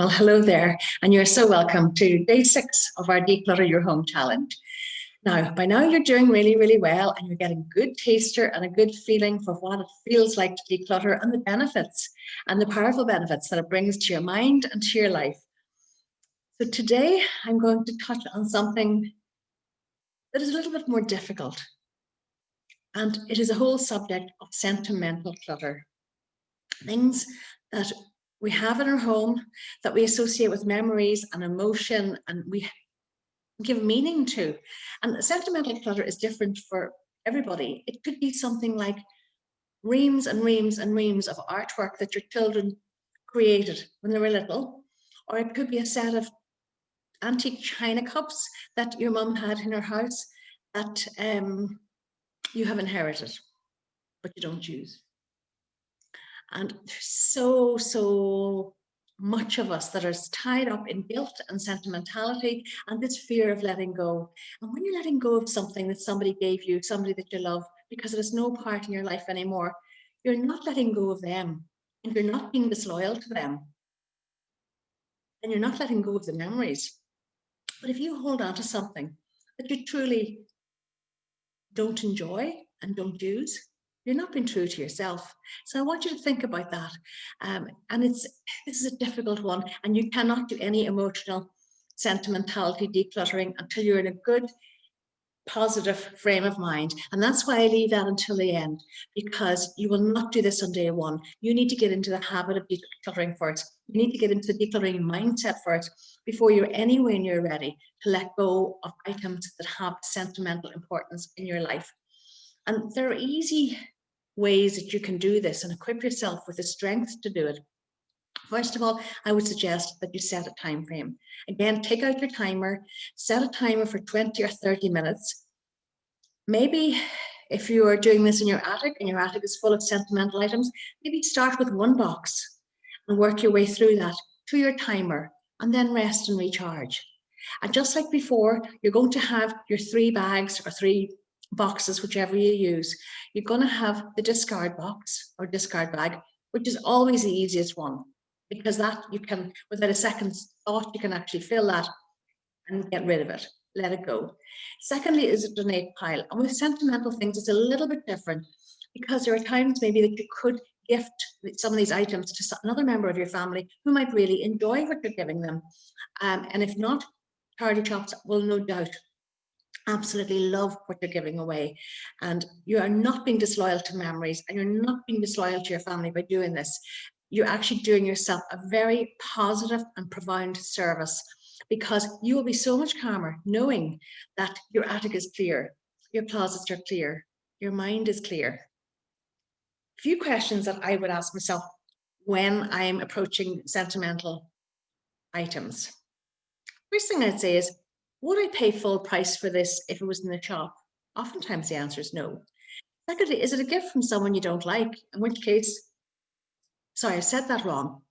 Well, hello there, and you're so welcome to day 6 of our Declutter Your Home Challenge. Now, by now you're doing really, really well, and you're getting a good taster and a good feeling for what it feels like to declutter and the benefits and the powerful benefits that it brings to your mind and to your life. So today I'm going to touch on something that is a little bit more difficult, and it is a whole subject of sentimental clutter. Things that we have in our home that we associate with memories and emotion and we give meaning to. And sentimental clutter is different for everybody. It could be something like reams and reams and reams of artwork that your children created when they were little, or it could be a set of antique china cups that your mum had in her house that you have inherited, but you don't use. And there's so much of us that are tied up in guilt and sentimentality and this fear of letting go. And when you're letting go of something that somebody gave you, somebody that you love, because it has no part in your life anymore, you're not letting go of them, and you're not being disloyal to them, and you're not letting go of the memories. But if you hold on to something that you truly don't enjoy and don't use, you're not being true to yourself. So I want you to think about that. And this is a difficult one, and you cannot do any emotional sentimentality decluttering until you're in a good, positive frame of mind. And that's why I leave that until the end, because you will not do this on day one. You need to get into the habit of decluttering first. You need to get into the decluttering mindset first before you're anywhere near ready to let go of items that have sentimental importance in your life. And there are easy ways that you can do this and equip yourself with the strength to do it. First of all, I would suggest that you set a time frame. Again, take out your timer, set a timer for 20 or 30 minutes. Maybe if you are doing this in your attic and your attic is full of sentimental items, maybe start with one box and work your way through that to your timer, and then rest and recharge. And just like before, you're going to have your 3 bags or 3 boxes, whichever you use. You're going to have the discard box or discard bag, which is always the easiest one, because that you can, without a second's thought, you can actually fill that and get rid of it, let it go. Secondly is a donate pile. And with sentimental things, it's a little bit different, because there are times maybe that you could gift some of these items to another member of your family who might really enjoy what you're giving them. And if not, charity shops will no doubt absolutely love what you're giving away. And you are not being disloyal to memories, and you're not being disloyal to your family by doing this. You're actually doing yourself a very positive and profound service, because you will be so much calmer knowing that your attic is clear, your closets are clear, your mind is clear. A few questions that I would ask myself when I'm approaching sentimental items. First thing I'd say is, would I pay full price for this if it was in the shop? Oftentimes the answer is no. Secondly, is it a gift from someone you don't like? In which case, sorry, I said that wrong.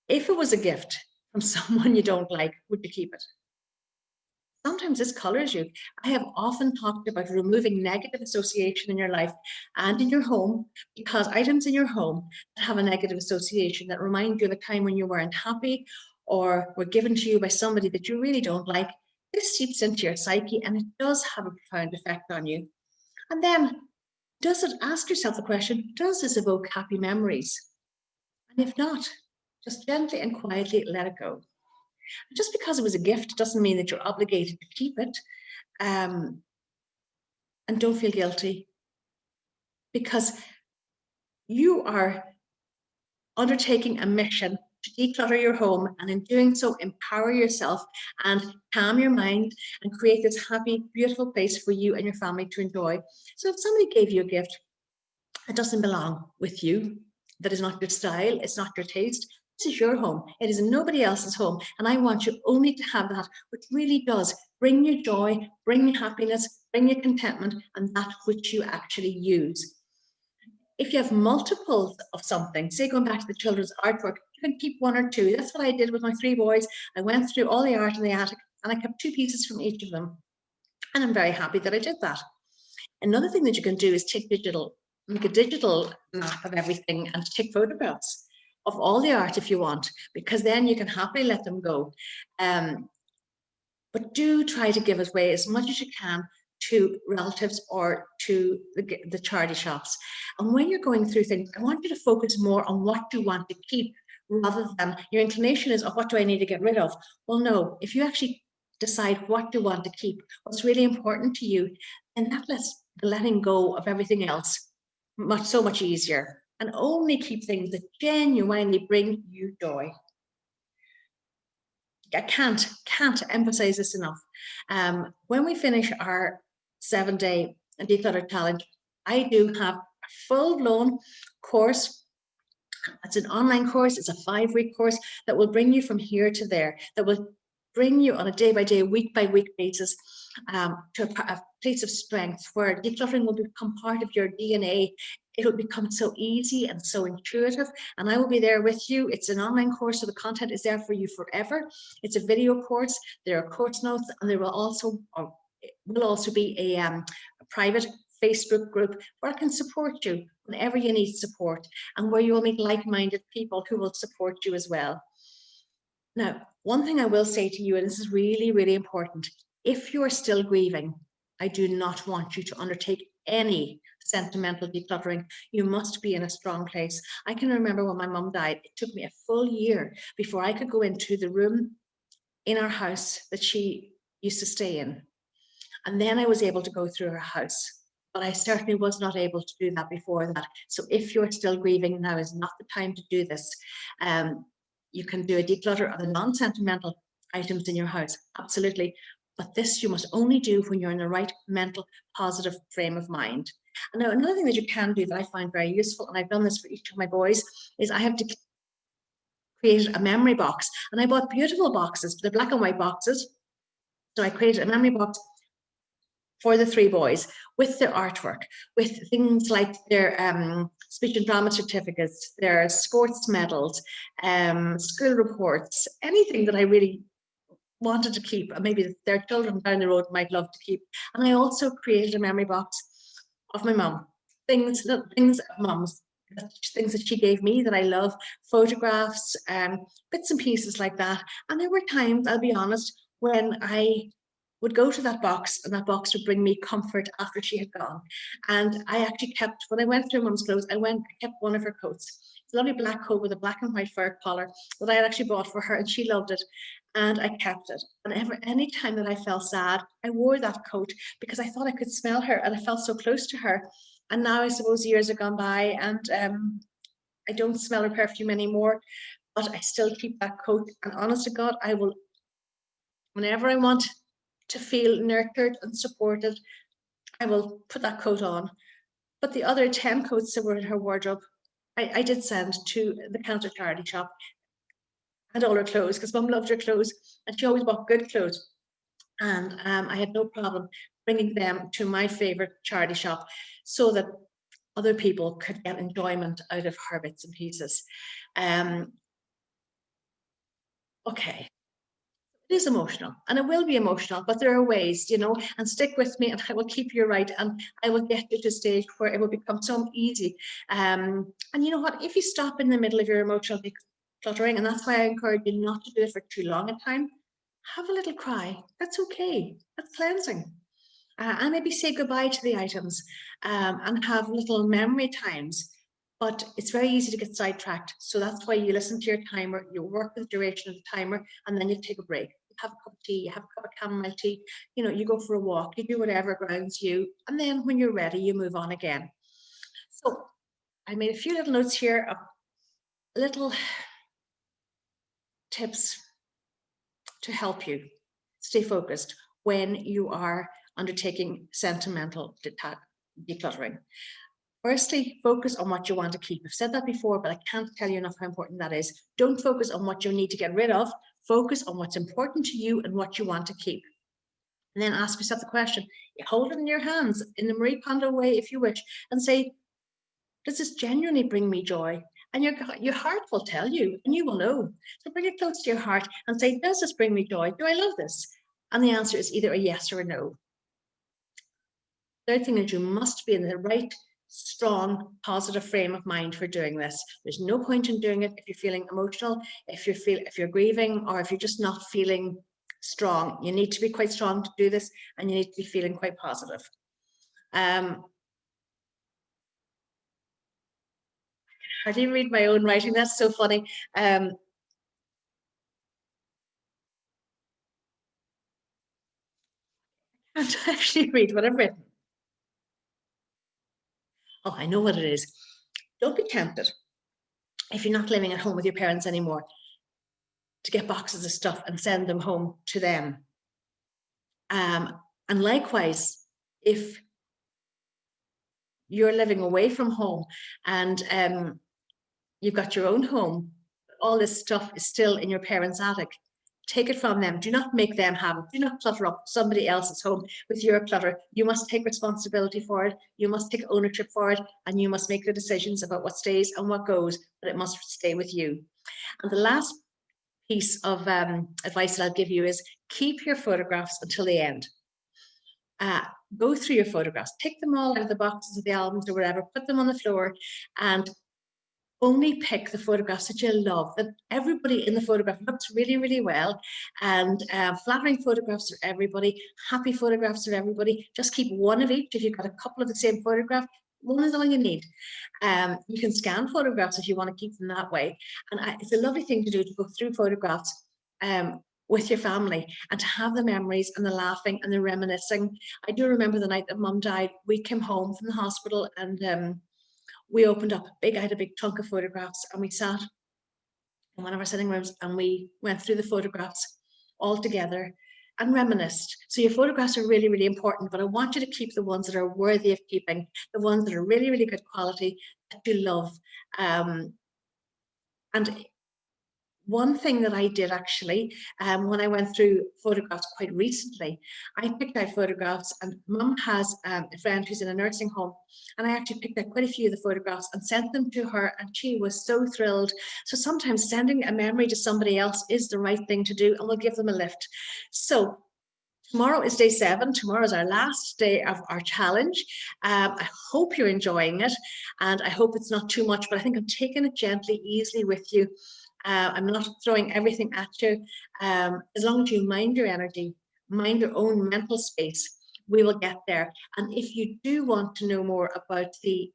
If it was a gift from someone you don't like, would you keep it? Sometimes this colors you. I have often talked about removing negative association in your life and in your home, because items in your home that have a negative association that remind you of a time when you weren't happy or were given to you by somebody that you really don't like, this seeps into your psyche, and it does have a profound effect on you. And then, ask yourself the question, does this evoke happy memories? And if not, just gently and quietly let it go. Just because it was a gift doesn't mean that you're obligated to keep it. And don't feel guilty, because you are undertaking a mission to declutter your home, and in doing so, empower yourself and calm your mind and create this happy, beautiful place for you and your family to enjoy. So if somebody gave you a gift that doesn't belong with you, that is not your style, it's not your taste, this is your home. It is nobody else's home. And I want you only to have that which really does bring you joy, bring you happiness, bring you contentment, and that which you actually use. If you have multiples of something, say going back to the children's artwork, you can keep 1 or 2. That's what I did with my 3 boys. I went through all the art in the attic, and I kept 2 pieces from each of them. And I'm very happy that I did that. Another thing that you can do is make a digital map of everything and take photographs. of all the art if you want, because then you can happily let them go. But do try to give away as much as you can to relatives or to the charity shops. And when you're going through things, I want you to focus more on what you want to keep rather than your inclination is, oh, what do I need to get rid of? Well, no, if you actually decide what you want to keep, what's really important to you, and that lets the letting go of everything else so much easier. And only keep things that genuinely bring you joy. I can't emphasize this enough. When we finish our 7-day declutter challenge, I do have a full-blown course. It's an online course. It's a 5-week course that will bring you from here to there, that will bring you on a day-by-day, week-by-week basis to a place of strength where decluttering will become part of your DNA. It'll become so easy and so intuitive, and I will be there with you. It's an online course, so the content is there for you forever. It's a video course. There are course notes, and there will also be a private Facebook group where I can support you whenever you need support, and where you will meet like-minded people who will support you as well. Now, one thing I will say to you, and this is really, really important, if you are still grieving, I do not want you to undertake any sentimental decluttering. You must be in a strong place. I can remember when my mum died, it took me a full year before I could go into the room in our house that she used to stay in. And then I was able to go through her house. But I certainly was not able to do that before that. So if you're still grieving, now is not the time to do this. You can do a declutter of the non-sentimental items in your house, absolutely. But this you must only do when you're in the right mental, positive frame of mind. And now another thing that you can do that I find very useful, and I've done this for each of my boys, is I have created a memory box. And I bought beautiful boxes, they're black and white boxes. So I created a memory box for the 3 boys with their artwork, with things like their speech and drama certificates, their sports medals, school reports, anything that I really wanted to keep, and maybe their children down the road might love to keep. And I also created a memory box of my mum, things of mum's, things that she gave me that I love, photographs, bits and pieces like that. And there were times, I'll be honest, when I would go to that box, and that box would bring me comfort after she had gone. And I actually kept, when I went through mum's clothes, I kept one of her coats. It's a lovely black coat with a black and white fur collar that I had actually bought for her, and she loved it. And I kept it. And any time that I felt sad, I wore that coat because I thought I could smell her, and I felt so close to her. And now I suppose years have gone by, and I don't smell her perfume anymore, but I still keep that coat. And honest to God, I will, whenever I want to feel nurtured and supported, I will put that coat on. But the other 10 coats that were in her wardrobe, I did send to the counter charity shop, and all her clothes, because mum loved her clothes, and she always bought good clothes. And I had no problem bringing them to my favorite charity shop so that other people could get enjoyment out of her bits and pieces. Okay. It is emotional, and it will be emotional, but there are ways, and stick with me, and I will keep you right, and I will get you to a stage where it will become so easy. And you know what, if you stop in the middle of your emotional decluttering, and that's why I encourage you not to do it for too long a time, have a little cry. That's okay. That's cleansing. And maybe say goodbye to the items, and have little memory times. But it's very easy to get sidetracked. So that's why you listen to your timer, you work with the duration of the timer, and then you take a break. You have a cup of tea, you have a cup of chamomile tea, you go for a walk, you do whatever grounds you. And then when you're ready, you move on again. So I made a few little notes here of little tips to help you stay focused when you are undertaking sentimental decluttering. Firstly, focus on what you want to keep. I've said that before, but I can't tell you enough how important that is. Don't focus on what you need to get rid of. Focus on what's important to you and what you want to keep. And then ask yourself the question, you hold it in your hands in the Marie Kondo way, if you wish, and say, does this genuinely bring me joy? And your heart will tell you, and you will know. So bring it close to your heart and say, does this bring me joy? Do I love this? And the answer is either a yes or a no. Third thing is you must be in the right strong, positive frame of mind for doing this. There's no point in doing it if you're feeling emotional, if you're grieving, or if you're just not feeling strong. You need to be quite strong to do this, and you need to be feeling quite positive. How do you read my own writing? That's so funny. I can't actually read what I've written. Oh, I know what it is. Don't be tempted, if you're not living at home with your parents anymore, to get boxes of stuff and send them home to them. And likewise, if you're living away from home and you've got your own home, all this stuff is still in your parents' attic, take it from them. Do not make them have it. Do not clutter up somebody else's home with your clutter. You must take responsibility for it. You must take ownership for it, and you must make the decisions about what stays and what goes, but it must stay with you. And the last piece of advice that I'll give you is keep your photographs until the end. Go through your photographs, pick them all out of the boxes of the albums or whatever, put them on the floor, and only pick the photographs that you love, that everybody in the photograph looks really, really well, and flattering photographs are everybody, happy photographs are everybody. Just keep one of each. If you've got a couple of the same photograph, one is all you need. You can scan photographs if you want to keep them that way. And it's a lovely thing to do, to go through photographs with your family and to have the memories and the laughing and the reminiscing. I do remember the night that Mum died. We came home from the hospital, and we opened up I had a big trunk of photographs, and we sat in one of our sitting rooms and we went through the photographs all together and reminisced. So your photographs are really, really important, but I want you to keep the ones that are worthy of keeping, the ones that are really, really good quality, that you love. And one thing that I did actually, when I went through photographs quite recently, I picked out photographs, and Mum has a friend who's in a nursing home, and I actually picked out quite a few of the photographs and sent them to her, and she was so thrilled. So sometimes sending a memory to somebody else is the right thing to do, and will give them a lift. So tomorrow is day 7. Tomorrow is our last day of our challenge. I hope you're enjoying it, and I hope it's not too much, but I think I'm taking it gently, easily with you. I'm not throwing everything at you. As long as you mind your energy, mind your own mental space, we will get there. And if you do want to know more about the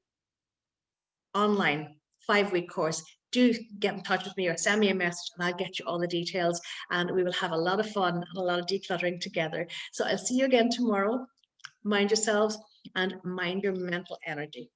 online 5-week course, do get in touch with me or send me a message, and I'll get you all the details, and we will have a lot of fun and a lot of decluttering together. So I'll see you again tomorrow. Mind yourselves and mind your mental energy.